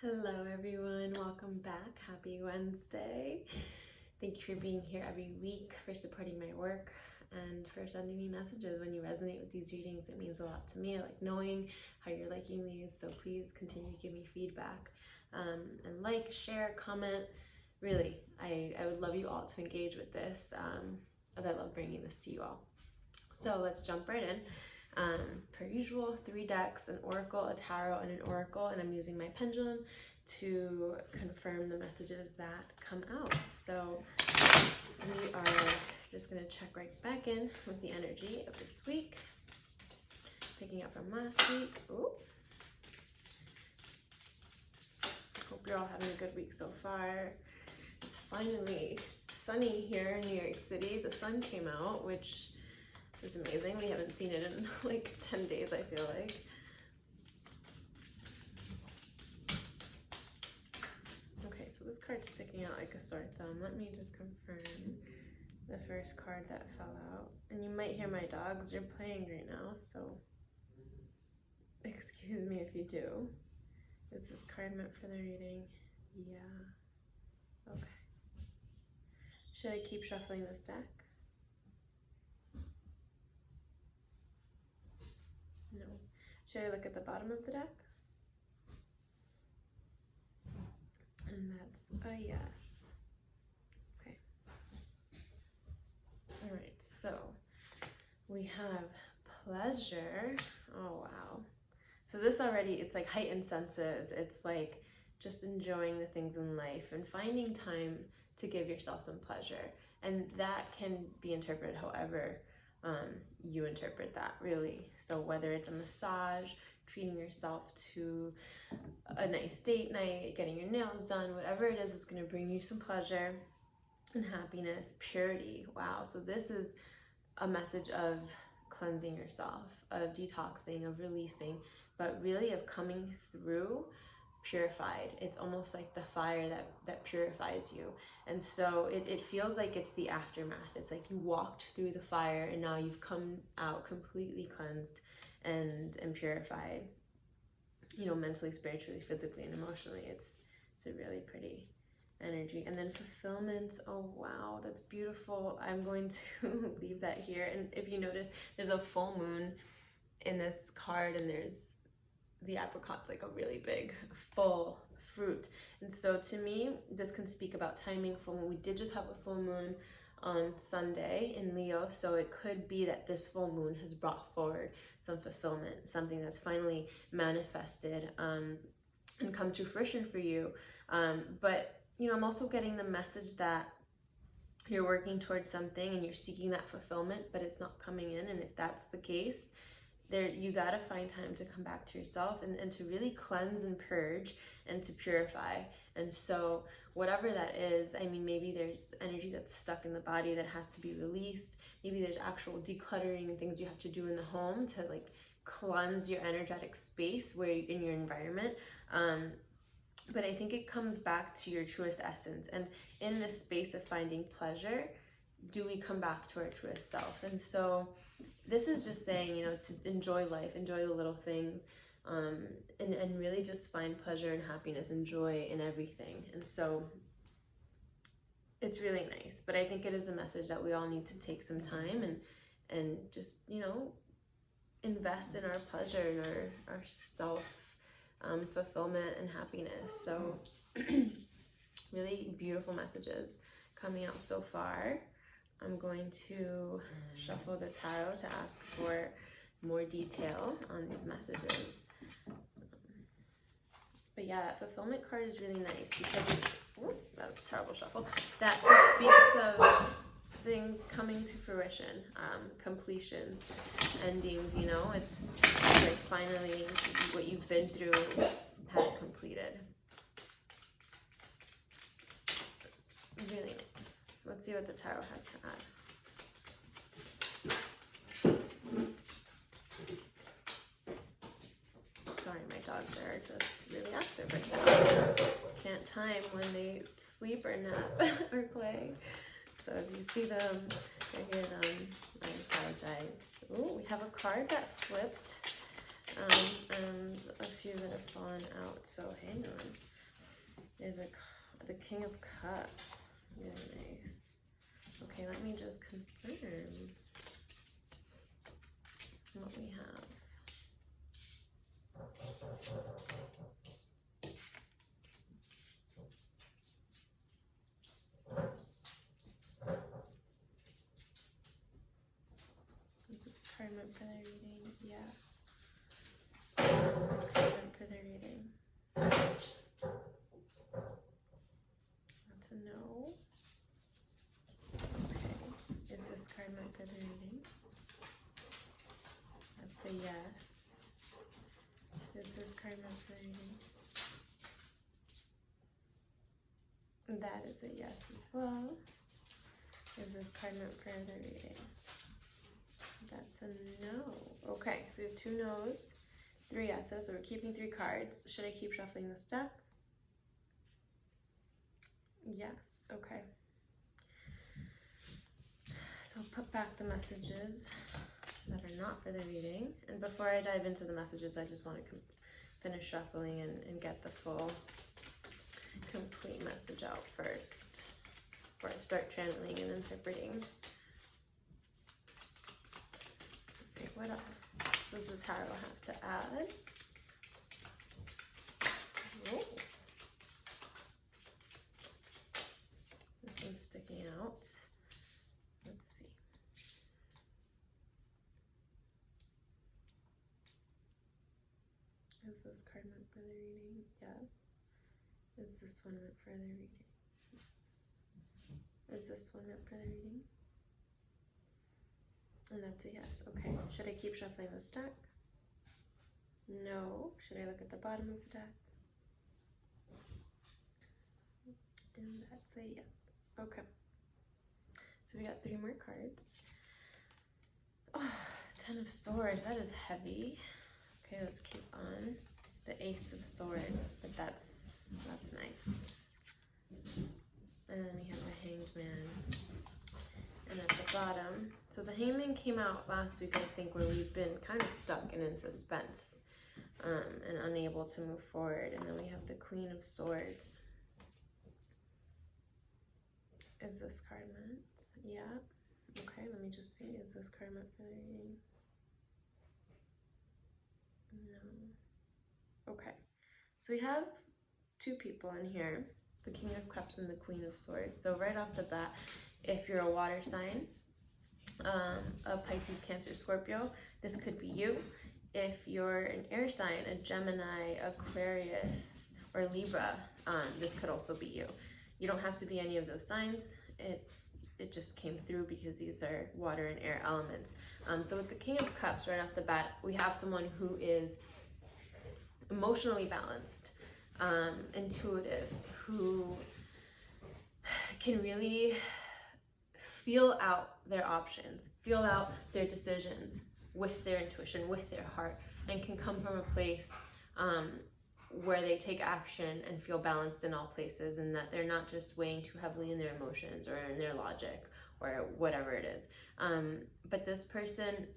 Hello everyone, welcome back. Happy Wednesday. Thank you for being here every week, for supporting my work, and for sending me messages when you resonate with these readings. It means a lot to me. I like knowing how you're liking these, so please continue to give me feedback. And like, share, comment. Really, I would love you all to engage with this, as I love bringing this to you all. So let's jump right in. Per usual, 3 decks, an oracle, a tarot, and an oracle, and I'm using my pendulum to confirm the messages that come out. So we are just going to check right back in with the energy of this week, picking up from last week. Ooh. Hope you're all having a good week so far. It's finally sunny here in New York City. The sun came out, which is amazing. We haven't seen it in like 10 days, I feel like. Okay, so this card's sticking out like a sore thumb. Let me just confirm the first card that fell out. And you might hear my dogs. They're playing right now, so excuse me if you do. Is this card meant for the reading? Yeah. Okay. Should I keep shuffling this deck? No. Should I look at the bottom of the deck? And that's a yes. Okay. All right, so we have pleasure. Oh, wow. So this already, it's like heightened senses. It's like just enjoying the things in life and finding time to give yourself some pleasure. And that can be interpreted however you interpret that, really. So whether it's a massage, treating yourself to a nice date night, getting your nails done, whatever it is, it's going to bring you some pleasure and happiness, purity. Wow. So this is a message of cleansing yourself, of detoxing, of releasing, but really of coming through purified. It's almost like the fire that purifies you. And so it feels like it's the aftermath. It's like you walked through the fire and now you've come out completely cleansed and purified, you know, mentally, spiritually, physically, and emotionally. It's a really pretty energy. And then fulfillment. Oh wow, that's beautiful. I'm going to leave that here. And if you notice, there's a full moon in this card, and there's the apricot's like a really big full fruit. And so to me, this can speak about timing. Full moon. We did just have a full moon on Sunday in Leo, so it could be that this full moon has brought forward some fulfillment, something that's finally manifested and come to fruition for you. But you know, I'm also getting the message that you're working towards something and you're seeking that fulfillment, but it's not coming in. And if that's the case, you got to find time to come back to yourself and to really cleanse and purge and to purify. And so whatever that is, I mean, maybe there's energy that's stuck in the body that has to be released. Maybe there's actual decluttering and things you have to do in the home to like cleanse your energetic space where in your environment. But I think it comes back to your truest essence. And in this space of finding pleasure, do we come back to our truest self? And so this is just saying, you know, to enjoy life, enjoy the little things, and really just find pleasure and happiness and joy in everything. And so it's really nice. But I think it is a message that we all need to take some time and just, you know, invest in our pleasure and our self fulfillment and happiness. So really beautiful messages coming out so far. I'm going to shuffle the tarot to ask for more detail on these messages. But yeah, that fulfillment card is really nice because that was a terrible shuffle. That just speaks of things coming to fruition, completions, endings, you know. It's like finally what you've been through has completed. Really nice. Let's see what the tarot has to add. Sorry, my dogs are just really active right now. Can't time when they sleep or nap or play. So if you see them or hear them, I apologize. Oh, we have a card that flipped and a few that have fallen out. So hang on. There's the King of Cups. Very nice. Okay, let me just confirm what we have. Is this card meant for the reading? Yeah. Is this card meant for the reading? That's a no. Okay. Is this card meant for the reading? That's a yes. Is this card meant for the reading? That is a yes as well. Is this card meant for the reading? That's a no. Okay, so we have 2 no's, 3 yeses, so we're keeping 3 cards. Should I keep shuffling this deck? Yes, okay. So I'll put back the messages that are not for the reading. And before I dive into the messages, I just want to finish shuffling and get the full, complete message out first before I start channeling and interpreting. Okay, what else does the tarot have to add? Oh. This one's sticking out. Let's see. Is this card meant for the reading? Yes. Is this one meant for the reading? Yes. Is this one meant for the reading? And that's a yes. Okay. Should I keep shuffling this deck? No. Should I look at the bottom of the deck? And that's a yes. Okay. So we got 3 more cards. Oh, 10 of Swords. That is heavy. Okay, let's keep on. The Ace of Swords, but that's nice. And then we have the Hanged Man. And at the bottom, so the Hangman came out last week, I think, where we've been kind of stuck and in suspense and unable to move forward. And then we have the Queen of Swords. Is this card meant? Yeah. Okay, let me just see. Is this card meant for the reading? No. Okay. So we have 2 people in here, the King of Cups and the Queen of Swords. So right off the bat, if you're a water sign, a Pisces, Cancer, Scorpio, this could be you. If you're an air sign, a Gemini, Aquarius, or Libra, this could also be you. You don't have to be any of those signs. It just came through because these are water and air elements. So with the King of Cups right off the bat, we have someone who is emotionally balanced, intuitive, who can really feel out their options, feel out their decisions with their intuition, with their heart, and can come from a place where they take action and feel balanced in all places, and that they're not just weighing too heavily in their emotions or in their logic or whatever it is. But this person,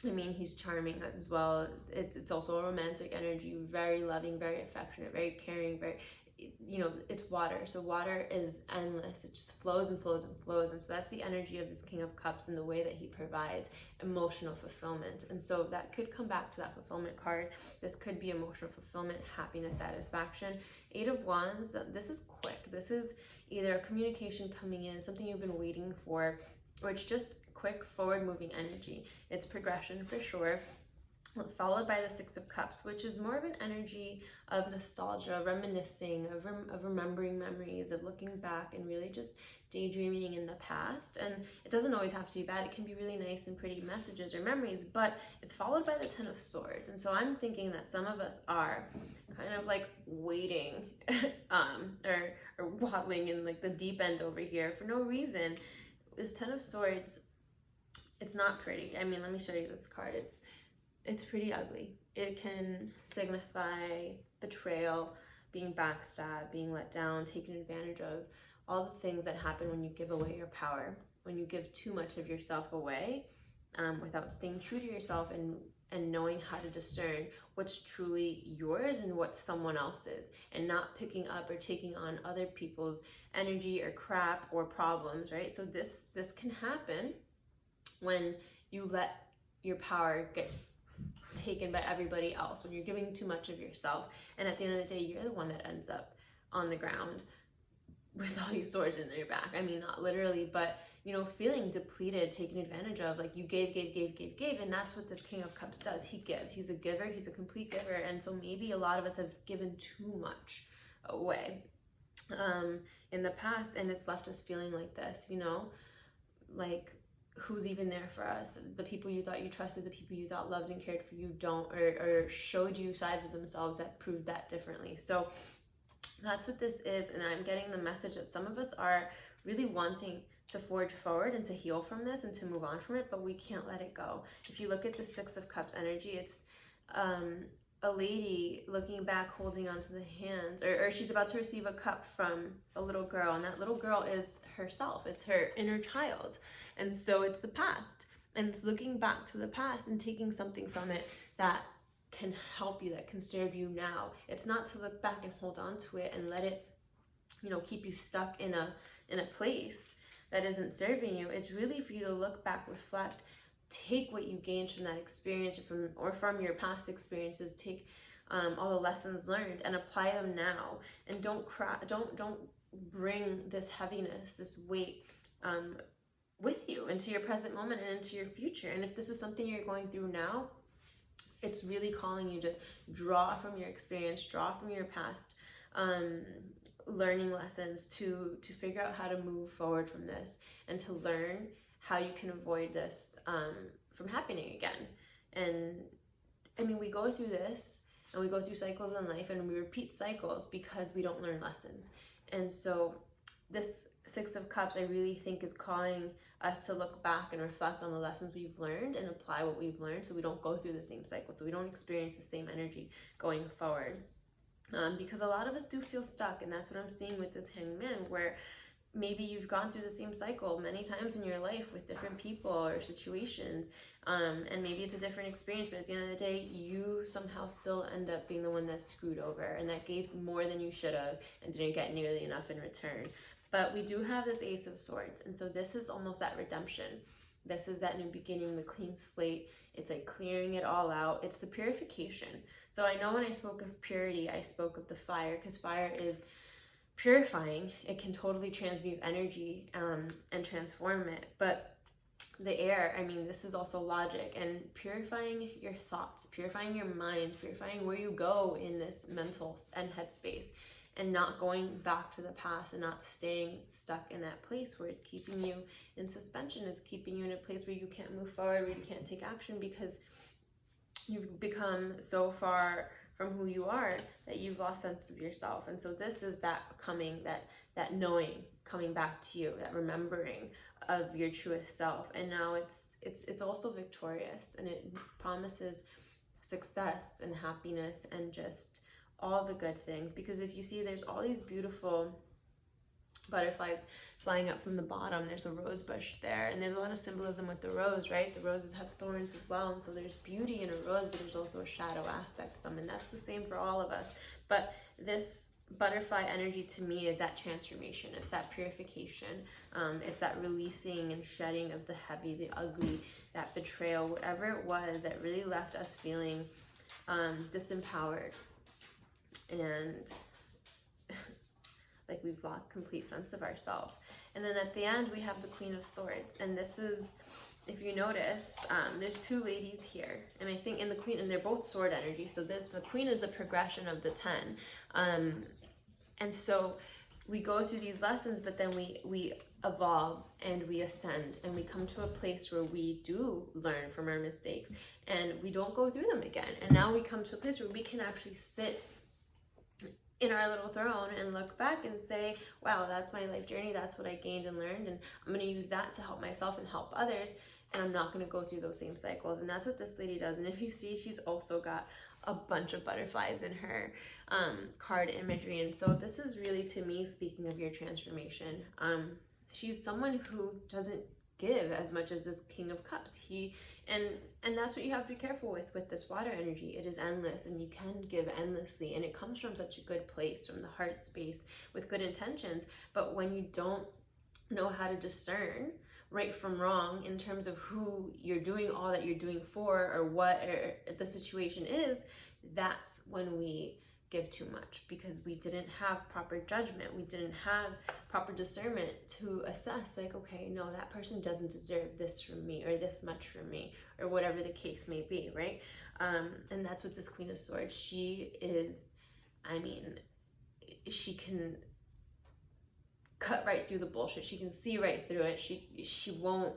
I mean, he's charming as well. It's also a romantic energy, very loving, very affectionate, very caring, very, you know, it's water. So water is endless. It just flows and flows and flows. And so that's the energy of this King of Cups and the way that he provides emotional fulfillment. And so that could come back to that fulfillment card. This could be emotional fulfillment, happiness, satisfaction. 8 of Wands, this is quick. This is either a communication coming in, something you've been waiting for, or it's just quick forward moving energy. It's progression for sure, followed by the 6 of Cups, which is more of an energy of nostalgia, reminiscing, of remembering memories, of looking back and really just daydreaming in the past. And it doesn't always have to be bad. It can be really nice and pretty messages or memories, but it's followed by the 10 of Swords. And so I'm thinking that some of us are kind of like waiting or waddling in like the deep end over here for no reason. This 10 of Swords, it's not pretty. I mean, let me show you this card. It's pretty ugly. It can signify betrayal, being backstabbed, being let down, taken advantage of, all the things that happen when you give away your power, when you give too much of yourself away without staying true to yourself and and knowing how to discern what's truly yours and what someone else's, and not picking up or taking on other people's energy or crap or problems, right? So this can happen when you let your power get taken by everybody else, when you're giving too much of yourself, and at the end of the day, you're the one that ends up on the ground with all these swords in your back. I mean, not literally, but you know, feeling depleted, taken advantage of, like you gave, and that's what this King of Cups does. He gives. He's a giver. He's a complete giver. And so maybe a lot of us have given too much away in the past, and it's left us feeling like this, you know, like who's even there for us? The people you thought you trusted, the people you thought loved and cared for you don't, or showed you sides of themselves that proved that differently. So that's what this is. And I'm getting the message that some of us are really wanting to forge forward and to heal from this and to move on from it, but we can't let it go. If you look at the Six of Cups energy, it's a lady looking back, holding onto the hands, or she's about to receive a cup from a little girl, and that little girl is herself. It's her inner child. And so it's the past, and it's looking back to the past and taking something from it that can help you, that can serve you now. It's not to look back and hold on to it and let it, you know, keep you stuck in a place that isn't serving you. It's really for you to look back, reflect, take what you gained from that experience, or from your past experiences. Take all the lessons learned and apply them now. And don't bring this heaviness, this weight with you into your present moment and into your future. And if this is something you're going through now, it's really calling you to draw from your experience, draw from your past learning lessons to figure out how to move forward from this, and to learn how you can avoid this from happening again. And I mean, we go through this and we go through cycles in life, and we repeat cycles because we don't learn lessons. And so this Six of Cups, I really think, is calling us to look back and reflect on the lessons we've learned and apply what we've learned, so we don't go through the same cycle, so we don't experience the same energy going forward. Because a lot of us do feel stuck, and that's what I'm seeing with this Hanged Man, where maybe you've gone through the same cycle many times in your life with different people or situations, and maybe it's a different experience, but at the end of the day, you somehow still end up being the one that's screwed over and that gave more than you should have and didn't get nearly enough in return. But we do have this Ace of Swords, and so this is almost that redemption. This is that new beginning, the clean slate. It's like clearing it all out. It's the purification. So I know when I spoke of purity, I spoke of the fire, because fire is purifying. It can totally transmute energy and transform it. But the air, I mean, this is also logic, and purifying your thoughts, purifying your mind, purifying where you go in this mental and headspace, and not going back to the past and not staying stuck in that place where it's keeping you in suspension. It's keeping you in a place where you can't move forward, where you can't take action, because you've become so far from who you are that you've lost sense of yourself. And so this is that coming, that knowing, coming back to you, that remembering of your truest self. And now it's also victorious, and it promises success and happiness and just all the good things. Because if you see, there's all these beautiful butterflies flying up from the bottom. There's a rose bush there, and there's a lot of symbolism with the rose, right? The roses have thorns as well, and so there's beauty in a rose, but there's also a shadow aspect to them, and that's the same for all of us. But this butterfly energy to me is that transformation. It's that purification. It's that releasing and shedding of the heavy, the ugly, that betrayal, whatever it was that really left us feeling disempowered and like we've lost complete sense of ourselves. And then at the end we have the Queen of Swords, and this is, if you notice, there's two ladies here, and I think in the Queen, and they're both sword energy, so the Queen is the progression of the 10, and so we go through these lessons, but then we evolve and we ascend, and we come to a place where we do learn from our mistakes and we don't go through them again. And now we come to a place where we can actually sit in our little throne and look back and say, wow, that's my life journey, that's what I gained and learned, and I'm going to use that to help myself and help others, and I'm not going to go through those same cycles. And that's what this lady does. And if you see, she's also got a bunch of butterflies in her card imagery, and so this is really, to me, speaking of your transformation. She's someone who doesn't give as much as this King of Cups. And that's what you have to be careful with this water energy. It is endless, and you can give endlessly, and it comes from such a good place, from the heart space, with good intentions. But when you don't know how to discern right from wrong in terms of who you're doing all that you're doing for, or what the situation is, that's when we give too much, because we didn't have proper judgment, we didn't have proper discernment to assess, like, okay, no, that person doesn't deserve this from me, or this much from me, or whatever the case may be, right? And that's what this Queen of Swords, she is, I mean, she can cut right through the bullshit. She can see right through it. She won't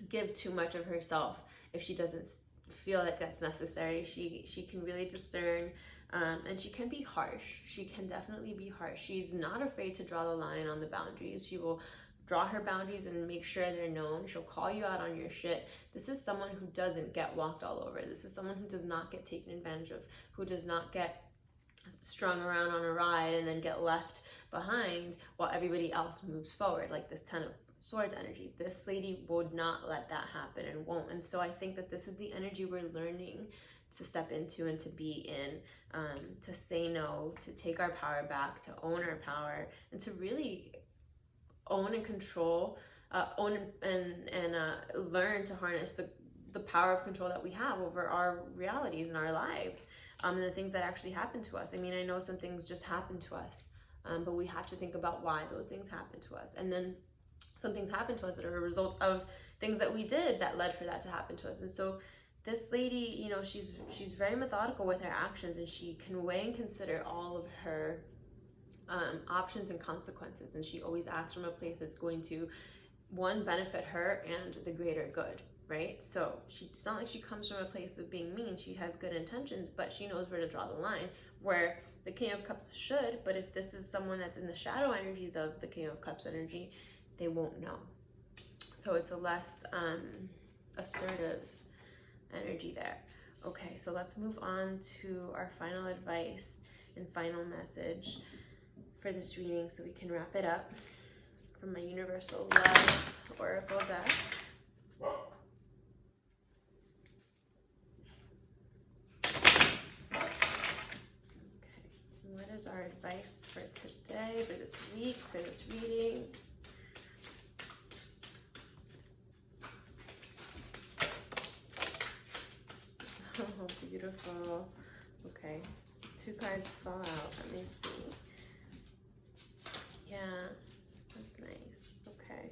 give too much of herself if she doesn't feel like that's necessary. She can really discern. And she can be harsh. She can definitely be harsh. She's not afraid to draw the line on the boundaries. She will draw her boundaries and make sure they're known. She'll call you out on your shit. This is someone who doesn't get walked all over. This is someone who does not get taken advantage of, who does not get strung around on a ride and then get left behind while everybody else moves forward, like this Ten of Swords energy. This lady would not let that happen, and won't. And so I think that this is the energy we're learning to step into and to be in, to say no, to take our power back, to own our power, and to really own and control, own and learn to harness the power of control that we have over our realities and our lives, and the things that actually happen to us. I mean, I know some things just happen to us, but we have to think about why those things happen to us. And then some things happen to us that are a result of things that we did that led for that to happen to us. And so this lady, you know, she's very methodical with her actions, and she can weigh and consider all of her options and consequences, and she always acts from a place that's going to, one, benefit her and the greater good, right? So it's not like she comes from a place of being mean. She has good intentions, but she knows where to draw the line, where the King of Cups should. But if this is someone that's in the shadow energies of the King of Cups energy, they won't know. So it's a less assertive energy there. Okay, so let's move on to our final advice and final message for this reading, so we can wrap it up, from my Universal Love Oracle deck. Okay, what is our advice for today, for this week, for this reading? Oh, beautiful. Okay, 2 cards fall out. Let me see. Yeah, that's nice. Okay.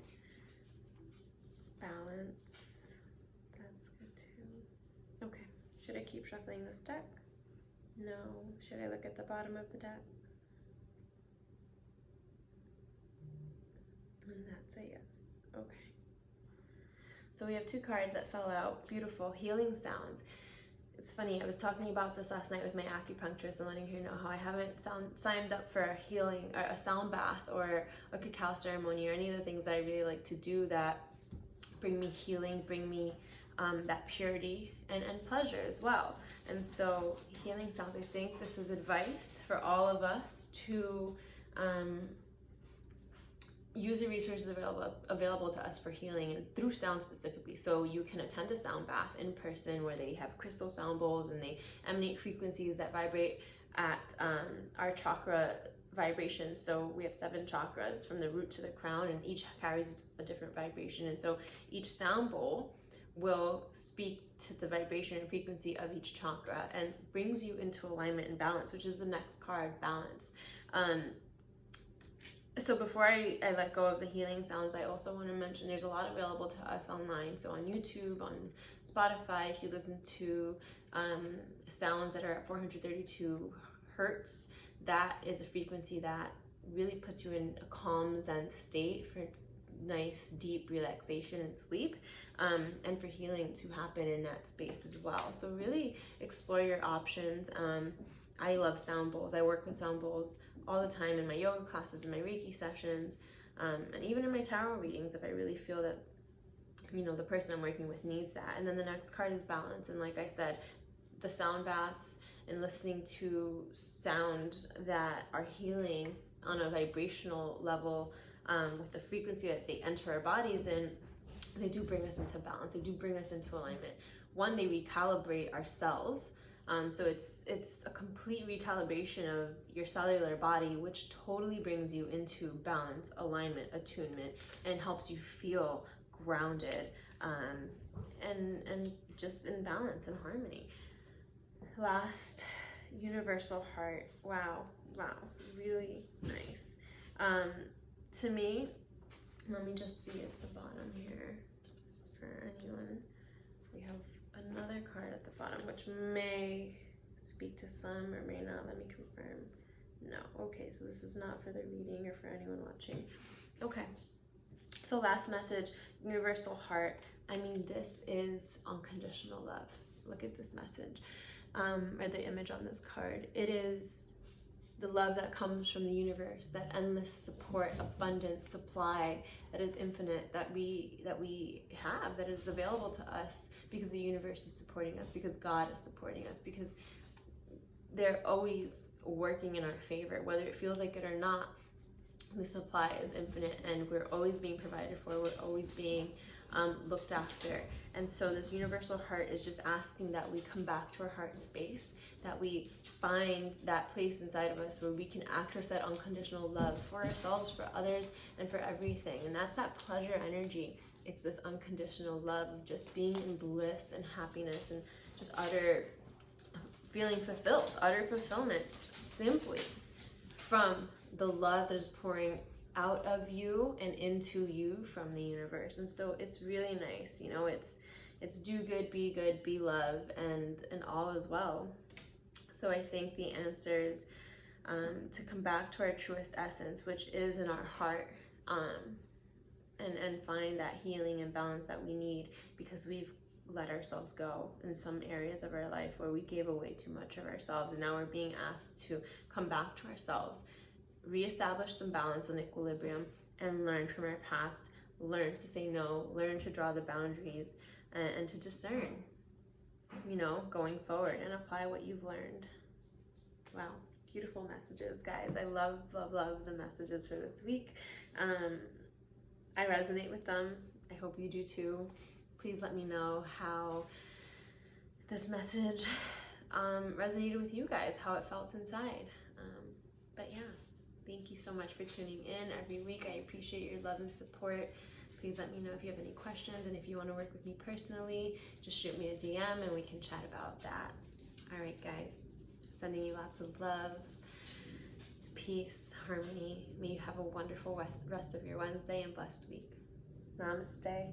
Balance. That's good too. Okay, should I keep shuffling this deck? No. Should I look at the bottom of the deck? And that's a yes. Okay. So we have 2 cards that fell out. Beautiful. Healing sounds. It's funny, I was talking about this last night with my acupuncturist and letting her know how I haven't signed up for a healing, or a sound bath, or a cacao ceremony, or any of the things that I really like to do that bring me healing, bring me that purity and pleasure as well. And so healing sounds, I think this is advice for all of us to use the resources available to us for healing, and through sound specifically. So you can attend a sound bath in person where they have crystal sound bowls and they emanate frequencies that vibrate at our chakra vibrations. So we have 7 chakras from the root to the crown, and each carries a different vibration. And so each sound bowl will speak to the vibration and frequency of each chakra and brings you into alignment and balance, which is the next card, balance. So before I let go of the healing sounds, I also want to mention there's a lot available to us online. So on YouTube, on Spotify, if you listen to sounds that are at 432 hertz, that is a frequency that really puts you in a calm Zen state for nice, deep relaxation and sleep, and for healing to happen in that space as well. So really explore your options. I love sound bowls. I work with sound bowls all the time in my yoga classes, in my Reiki sessions, and even in my tarot readings if I really feel that, you know, the person I'm working with needs that. And then the next card is balance. And like I said, the sound baths and listening to sounds that are healing on a vibrational level, with the frequency that they enter our bodies in, they do bring us into balance. They do bring us into alignment. One, they recalibrate our cells. So it's a complete recalibration of your cellular body, which totally brings you into balance, alignment, attunement, and helps you feel grounded, and just in balance and harmony. Last, universal heart. Wow, really nice. To me, let me just see at the bottom here, just for anyone. We have another card at the bottom, which may speak to some or may not. Let me confirm. No. Okay, so this is not for the reading or for anyone watching. Okay, so last message, universal heart. I mean, this is unconditional love. Look at this message, or the image on this card. It is the love that comes from the universe, that endless support, abundance, supply, that is infinite, that we have, that is available to us because the universe is supporting us, because God is supporting us, because they're always working in our favor, whether it feels like it or not. The supply is infinite, and we're always being provided for. We're always being looked after. And so this universal heart is just asking that we come back to our heart space, that we find that place inside of us where we can access that unconditional love for ourselves, for others, and for everything. And that's that pleasure energy. It's this unconditional love of just being in bliss and happiness and just utter feeling fulfilled, utter fulfillment, simply from the love that is pouring out of you and into you from the universe. And so it's really nice, you know, it's do good, be love, and all is well. So I think the answer is to come back to our truest essence, which is in our heart, and find that healing and balance that we need, because we've let ourselves go in some areas of our life where we gave away too much of ourselves, and now we're being asked to come back to ourselves, reestablish some balance and equilibrium, and learn from our past, learn to say no, learn to draw the boundaries, and to discern, you know, going forward, and apply what you've learned. Wow, beautiful messages, guys. I love the messages for this week. I resonate with them. I hope you do too. Please let me know how this message resonated with you guys, how it felt inside. But yeah, thank you so much for tuning in every week. I appreciate your love and support. Please let me know if you have any questions, and if you want to work with me personally, just shoot me a DM and we can chat about that. All right, guys, sending you lots of love, peace, harmony. May you have a wonderful rest of your Wednesday and blessed week. Namaste.